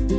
Hey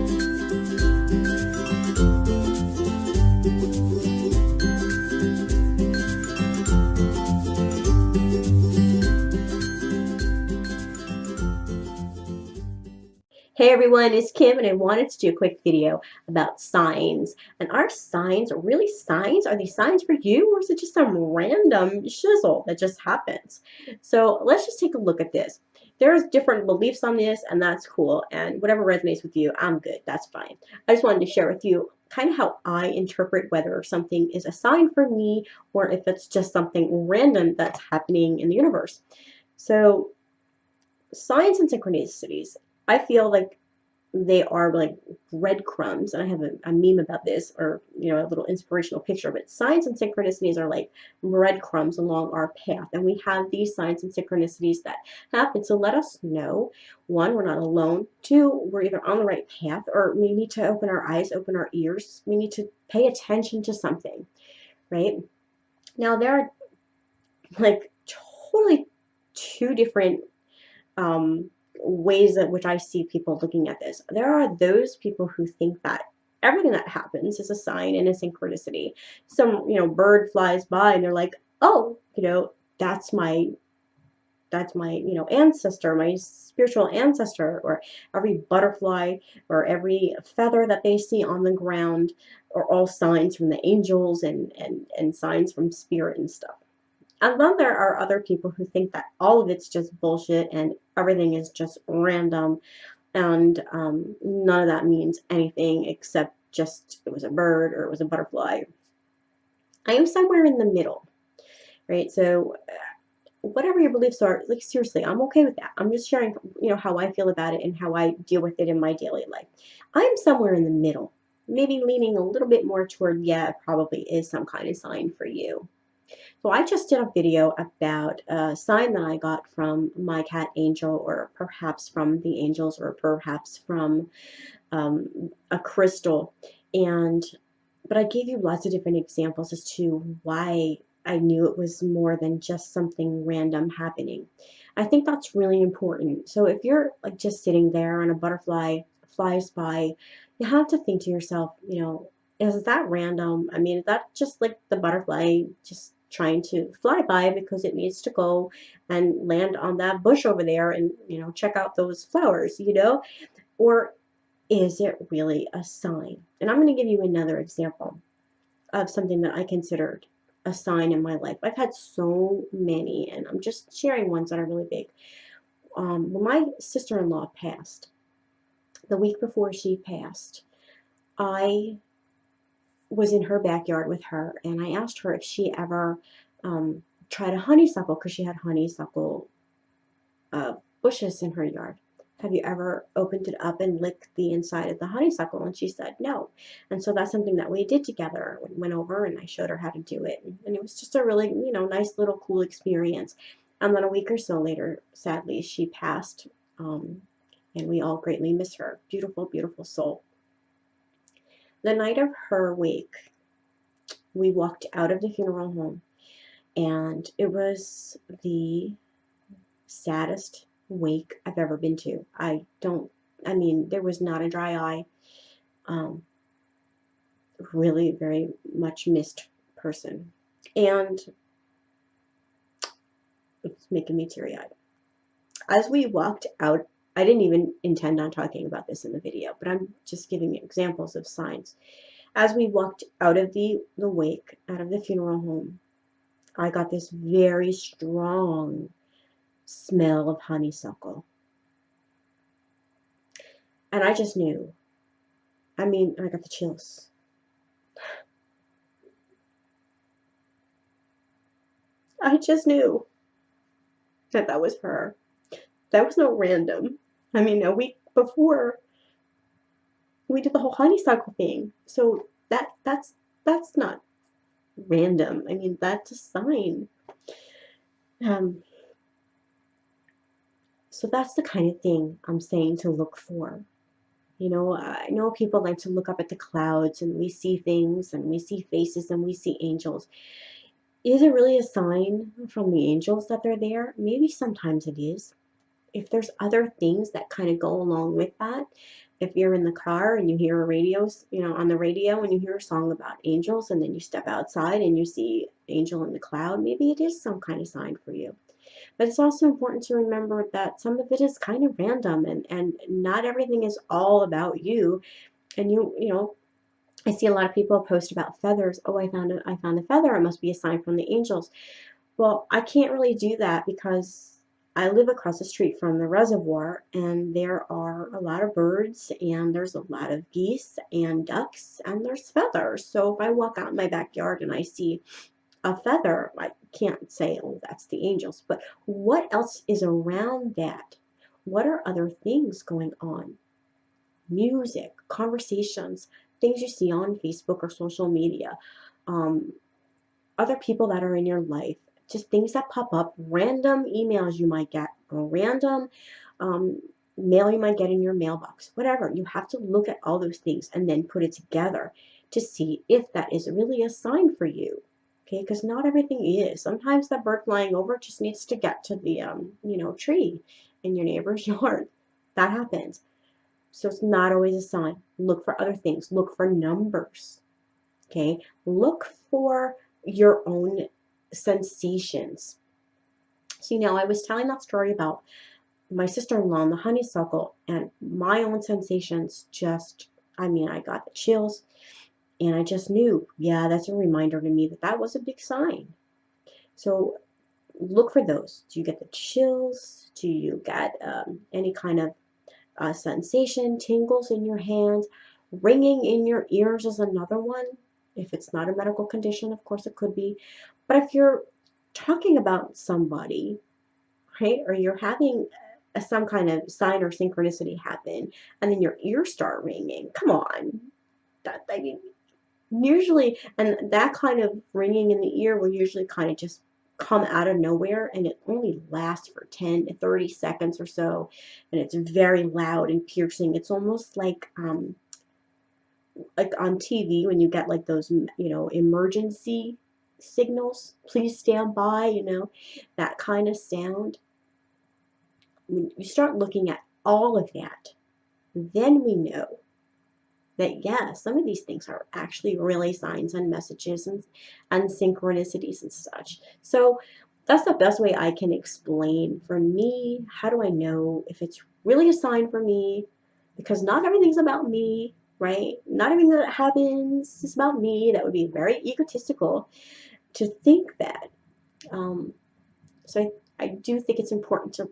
everyone, it's Kim and I wanted to do a quick video about signs. And are signs really signs? Are these signs for you, or is it just some random shizzle that just happens? So let's just take a look at this. There's different beliefs on this, and that's cool. And whatever resonates with you, I'm good. That's fine. I just wanted to share with you kind of how I interpret whether something is a sign for me or if it's just something random that's happening in the universe. So signs and synchronicities, I feel like they are like breadcrumbs, and I have a meme about this, or a little inspirational picture. But signs and synchronicities are like breadcrumbs along our path, and we have these signs and synchronicities that happen to let us know, one, we're not alone, two, we're either on the right path, or we need to open our eyes, open our ears, we need to pay attention to something, right? Now there are like totally two different ways in which I see people looking at this. There are those people who think that everything that happens is a sign and a synchronicity. Some, bird flies by and they're like, oh, that's my ancestor, my spiritual ancestor. Or every butterfly or every feather that they see on the ground are all signs from the angels and signs from spirit and stuff. And then there are other people who think that all of it's just bullshit and everything is just random, and none of that means anything except just it was a bird or it was a butterfly. I am somewhere in the middle, right? So whatever your beliefs are, like seriously, I'm okay with that. I'm just sharing, how I feel about it and how I deal with it in my daily life. I'm somewhere in the middle, maybe leaning a little bit more toward, yeah, it probably is some kind of sign for you. So I just did a video about a sign that I got from my cat Angel, or perhaps from the angels, or perhaps from a crystal. But I gave you lots of different examples as to why I knew it was more than just something random happening. I think that's really important. So if you're like just sitting there and a butterfly flies by, you have to think to yourself, is that random? I mean, is that just like the butterfly just trying to fly by because it needs to go and land on that bush over there and check out those flowers, or is it really a sign? And I'm going to give you another example of something that I considered a sign in my life. I've had so many, and I'm just sharing ones that are really big. When my sister-in-law passed, the week before she passed, I was in her backyard with her, and I asked her if she ever tried a honeysuckle, because she had honeysuckle bushes in her yard. Have you ever opened it up and licked the inside of the honeysuckle? And she said no. And so that's something that we did together. We went over and I showed her how to do it, and it was just a really nice little cool experience. And then a week or so later, sadly, she passed, and we all greatly miss her. Beautiful, beautiful soul. The night of her wake, we walked out of the funeral home, and it was the saddest wake I've ever been to. There was not a dry eye. Really very much missed person. And it's making me teary-eyed. As we walked out, I didn't even intend on talking about this in the video, but I'm just giving you examples of signs. As we walked out of the wake, out of the funeral home, I got this very strong smell of honeysuckle. And I just knew. I got the chills. I just knew that was her. That was no random. A week before, we did the whole honeysuckle thing. So that's not random. That's a sign. So that's the kind of thing I'm saying to look for. I know people like to look up at the clouds and we see things and we see faces and we see angels. Is it really a sign from the angels that they're there? Maybe sometimes it is. if there's other things that kind of go along with that, if you're in the car and you hear a radio, on the radio, and you hear a song about angels, and then you step outside and you see angel in the cloud, maybe it is some kind of sign for you. But it's also important to remember that some of it is kind of random, and not everything is all about you. And I see a lot of people post about feathers. Oh, I found a feather. It must be a sign from the angels. Well, I can't really do that because I live across the street from the reservoir, and there are a lot of birds, and there's a lot of geese and ducks, and there's feathers. So if I walk out in my backyard and I see a feather, I can't say, oh, that's the angels. But what else is around that? What are other things going on? Music, conversations, things you see on Facebook or social media, um, other people that are in your life, just things that pop up, random emails you might get, or random um, mail you might get in your mailbox, whatever. You have to look at all those things and then put it together to see if that is really a sign for you. Okay, because not everything is. Sometimes that bird flying over just needs to get to the tree in your neighbor's yard. That happens. So it's not always a sign. Look for other things. Look for numbers. Okay, look for your own sensations. See, now I was telling that story about my sister-in-law and the honeysuckle, and my own sensations just, I got the chills, and I just knew, yeah, that's a reminder to me that that was a big sign. So look for those. Do you get the chills? Do you get any kind of sensation, tingles in your hands? Ringing in your ears is another one. If it's not a medical condition, of course it could be. But if you're talking about somebody, right, or you're having some kind of sign or synchronicity happen, and then your ears start ringing, come on. I mean, usually, and that kind of ringing in the ear will usually kind of just come out of nowhere, and it only lasts for 10 to 30 seconds or so, and it's very loud and piercing. It's almost like on TV when you get like those, emergency signals, please stand by, that kind of sound. When you start looking at all of that, then we know that, yeah, some of these things are actually really signs and messages and synchronicities and such. So that's the best way I can explain. For me, how do I know if it's really a sign for me? Because not everything's about me, right? Not everything that happens is about me. That would be very egotistical to think that. Um, so I do think it's important to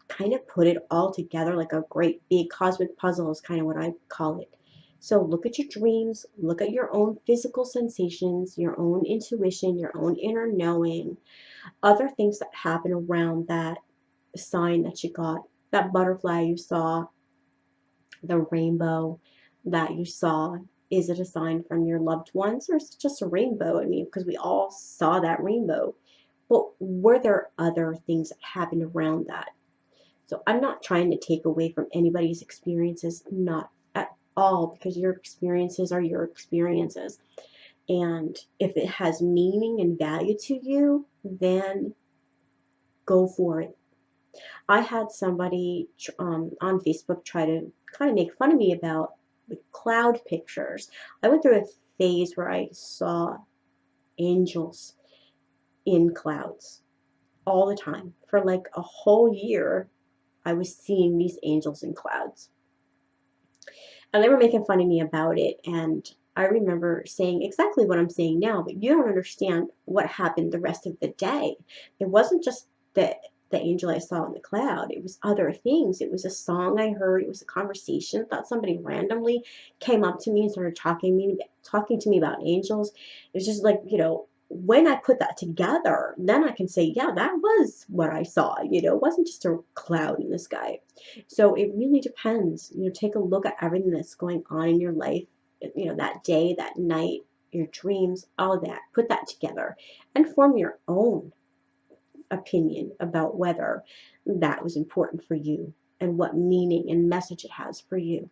kind of put it all together like a great big cosmic puzzle is kind of what I call it. So look at your dreams, look at your own physical sensations, your own intuition, your own inner knowing, other things that happen around that sign that you got, that butterfly you saw, the rainbow that you saw. Is it a sign from your loved ones, or is it just a rainbow? I mean, because we all saw that rainbow. But were there other things that happened around that? So I'm not trying to take away from anybody's experiences, not at all, because your experiences are your experiences. And if it has meaning and value to you, then go for it. I had somebody on Facebook try to kind of make fun of me about the cloud pictures. I went through a phase where I saw angels in clouds all the time. For like a whole year, I was seeing these angels in clouds. And they were making fun of me about it. And I remember saying exactly what I'm saying now, but you don't understand what happened the rest of the day. It wasn't just the angel I saw in the cloud. It was other things. It was a song I heard. It was a conversation. I thought somebody randomly came up to me and started talking to me about angels. It was just like, when I put that together, then I can say, yeah, that was what I saw. It wasn't just a cloud in the sky. So it really depends. Take a look at everything that's going on in your life, that day, that night, your dreams, all of that. Put that together and form your own opinion about whether that was important for you and what meaning and message it has for you.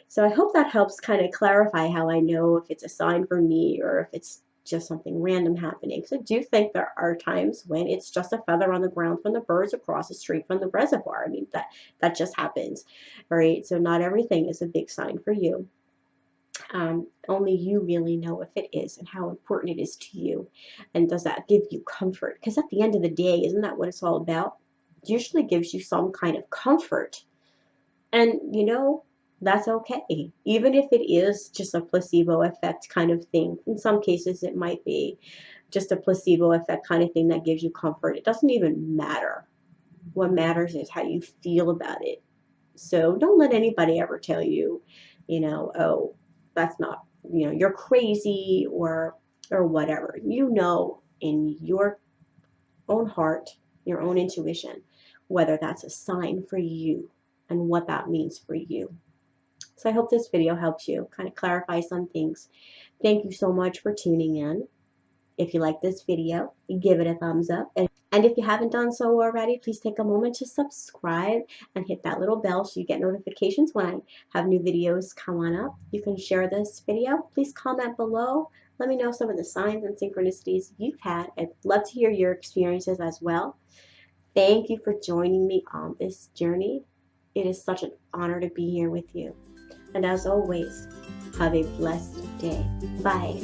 So I hope that helps kind of clarify how I know if it's a sign for me or if it's just something random happening. So I do think there are times when it's just a feather on the ground from the birds across the street from the reservoir. I mean, that just happens, right? So not everything is a big sign for you. Only you really know if it is and how important it is to you. And does that give you comfort? Because at the end of the day, isn't that what it's all about? It usually gives you some kind of comfort. And, you know, that's okay. Even if it is just a placebo effect kind of thing. In some cases, it might be just a placebo effect kind of thing that gives you comfort. It doesn't even matter. What matters is how you feel about it. So don't let anybody ever tell you, you know, oh, that's not, you know, you're crazy or whatever. You know in your own heart, your own intuition, whether that's a sign for you and what that means for you. So I hope this video helps you kind of clarify some things. Thank you so much for tuning in. If you like this video, give it a thumbs up. And if you haven't done so already, please take a moment to subscribe and hit that little bell so you get notifications when I have new videos come on up. You can share this video. Please comment below. Let me know some of the signs and synchronicities you've had. I'd love to hear your experiences as well. Thank you for joining me on this journey. It is such an honor to be here with you. And as always, have a blessed day. Bye.